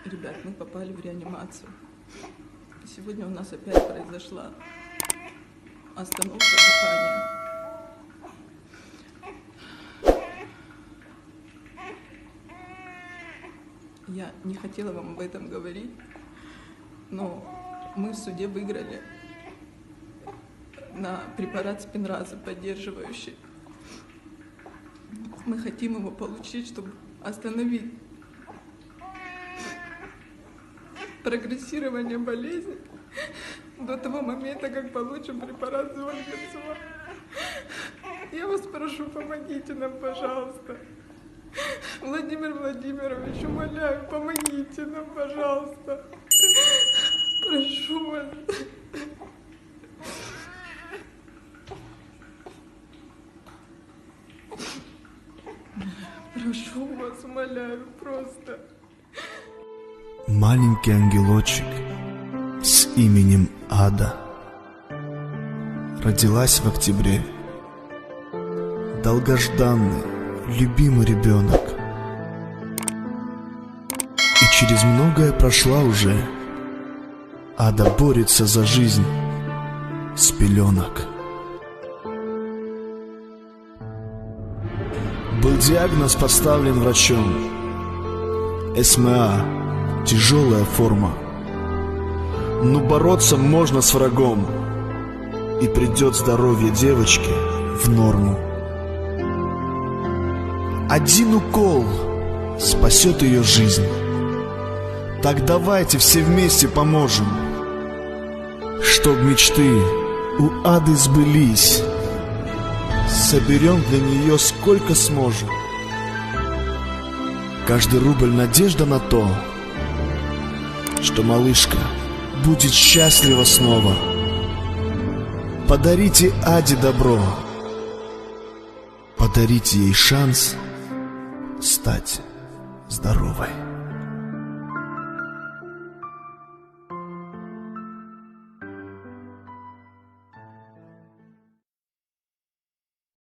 Ребят, мы попали в реанимацию. Сегодня у нас опять произошла остановка дыхания. Я не хотела вам об этом говорить, но мы в суде выиграли на препарат Спинраза поддерживающий. Мы хотим его получить, чтобы остановить прогрессирование болезни до того момента, как получим препарат Зольгенцева. Я вас прошу, помогите нам, пожалуйста. Владимир Владимирович, умоляю, помогите нам, пожалуйста. Прошу вас. Прошу вас, умоляю, просто. Маленький ангелочек с именем Ада родилась в октябре. Долгожданный, любимый ребенок. И через многое прошла уже. Ада борется за жизнь с пеленок. Был диагноз поставлен врачом. СМА. Тяжелая форма. Но бороться можно с врагом, и придет здоровье девочки в норму. Один укол спасет ее жизнь. Так давайте все вместе поможем, чтоб мечты у Ады сбылись. Соберем для нее сколько сможем. Каждый рубль надежда на то, что малышка будет счастлива снова. Подарите Аде добро, подарите ей шанс стать здоровой.